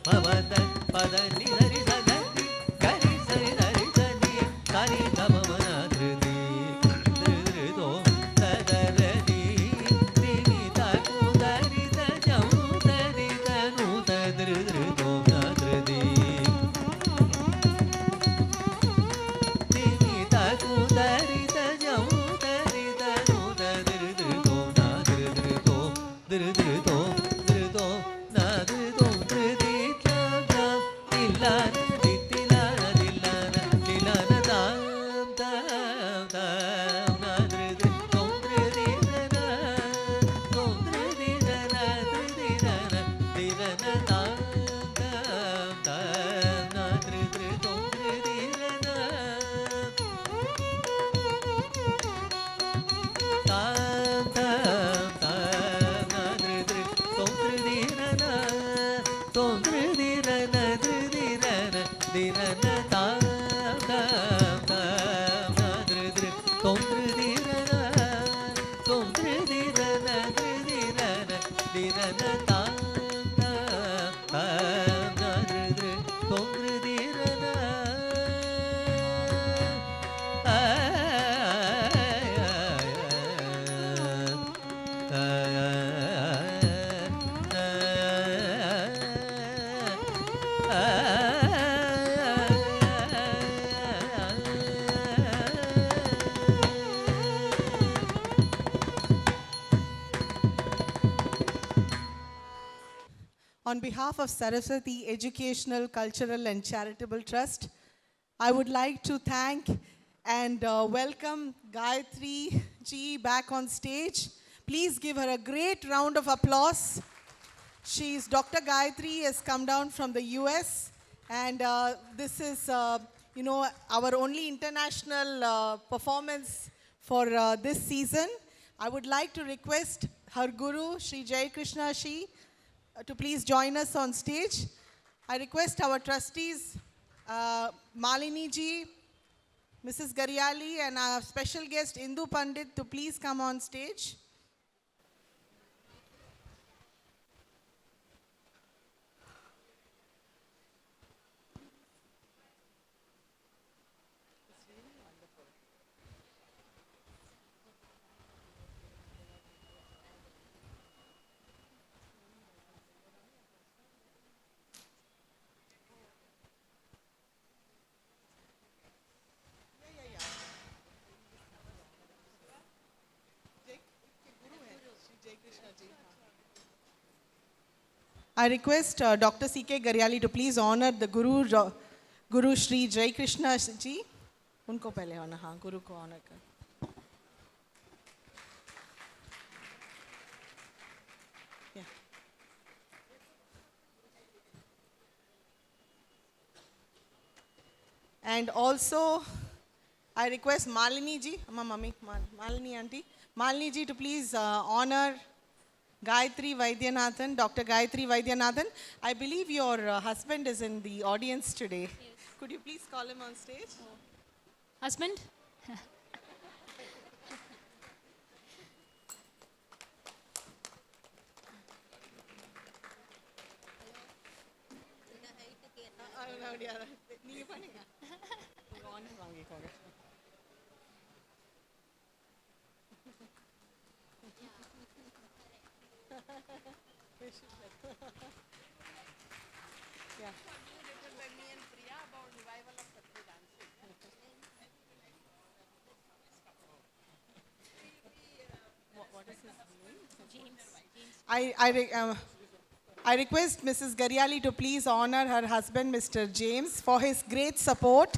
भवद पदनि सरि सगनि गरि सरि धरि सनि सनि गममना धृति धृतो तदरति निनिता कुदरित जं तरितनु तदृधृतो नाधृति निनिता कुदरित जं तरितनु तदृधृतो नाधृधृतो धृधृतो धृतो नाधृतो धृतित्लां तिल्लान दित्तिलान दिल्लान दिलान तां तां तां नाधृधृतो धृतिरन धृतिरन धृतिरन दिरन तां तां तां नाधृधृतो धृतिरन तां तां तां नाधृधृ तोंधृधिरन तोंधृधिरन धृधिरन दिरन तां तां तां नाधृधृ तोंधृधिरन तोंधृधिरन धृधिरन दिरन तां तां तां नाधृधृ तोंधृधिरन on behalf of Saraswati Educational, Cultural and Charitable Trust, I would like to thank and welcome Gayatri ji back on stage. Please give her a great round of applause. She's Dr. Gayatri has come down from the US, and this is our only international performance for this season. I would like to request her guru, Sri Jai Krishna Ji, to please join us on stage. I request our trustees, Malini ji, Mrs. Garyali, and our special guest, Indu Pandit, to please come on stage. I request Dr. C.K. Garyali to please honor the Guru Sri Jai Krishna Ji. Unko pehle honor, haan, Guru ko honor kar. Yeah. And also, I request Malini ji, Malini auntie, Malini ji to please honor Gayatri Vaidyanathan, Dr. Gayatri Vaidyanathan. I believe your husband is in the audience today. Yes. Could you please call him on stage? Husband? Yeah. What is his name? James. I request Mrs. Garyali to please honor her husband, Mr. James, for his great support.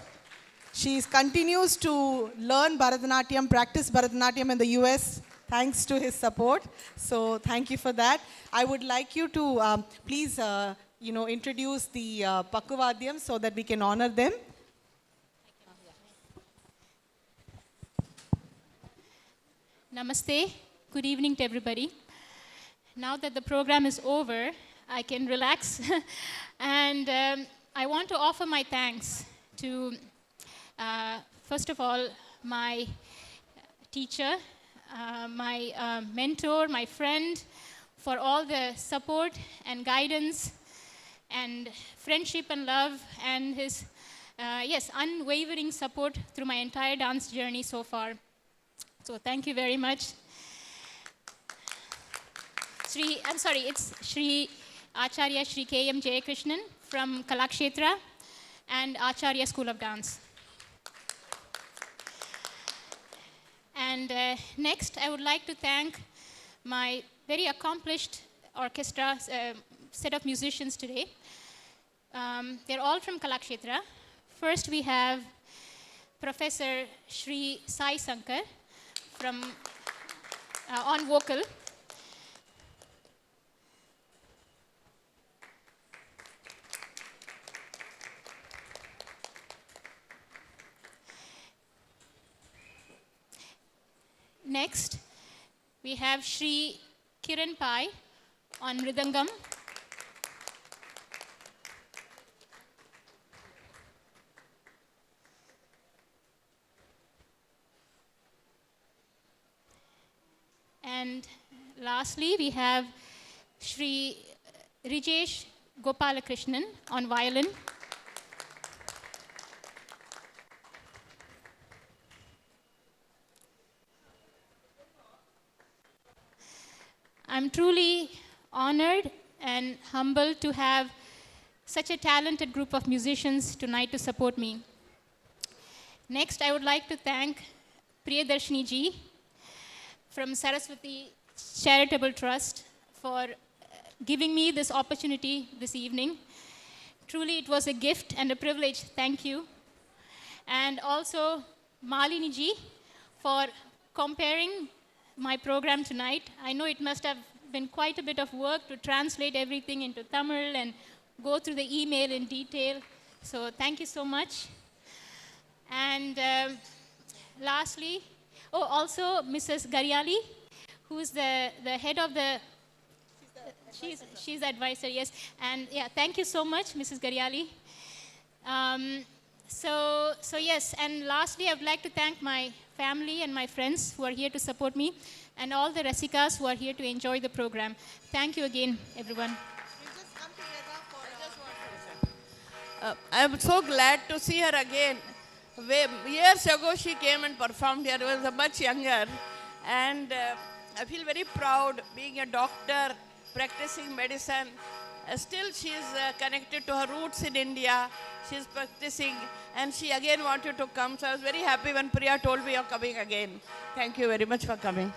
She continues to learn Bharatanatyam, practice Bharatanatyam in the US, thanks to his support. So thank you for that. I would like you to please introduce the Pakkuvadyam so that we can honor them. Namaste. Good evening to everybody. Now that the program is over, I can relax. And I want to offer my thanks to, first of all, my teacher, my mentor, my friend, for all the support and guidance and friendship and love and his, unwavering support through my entire dance journey so far. So thank you very much. It's Sri Acharya Sri K.M. Jayakrishnan from Kalakshetra and Acharya School of Dance. And next, I would like to thank my very accomplished orchestra, set of musicians today. They're all from Kalakshetra. First, we have Professor Sri Sai Sankar from on vocal. Next, we have Sri Kiran Pai on Mridangam. And lastly, we have Sri Rijesh Gopalakrishnan on violin. I'm truly honored and humbled to have such a talented group of musicians tonight to support me. Next, I would like to thank Priyadarshini ji from Saraswati Charitable Trust for giving me this opportunity this evening. Truly, it was a gift and a privilege. Thank you. And also, Malini ji, for comparing my program tonight. I know it must have been quite a bit of work to translate everything into Tamil and go through the email in detail. So thank you so much. And lastly, also Mrs. Garyali, who is the head of the, she's the advisor, yes. And yeah, thank you so much, Mrs. Garyali. So yes, and lastly, I would like to thank my family and my friends who are here to support me, and all the Rasikas who are here to enjoy the program. Thank you again, everyone. I am so glad to see her again. Years ago she came and performed here. I was much younger, and I feel very proud being a doctor, practicing medicine. Still she is connected to her roots in India. She is practicing, and she again wanted to come. So I was very happy when Priya told me you're coming again. Thank you very much for coming.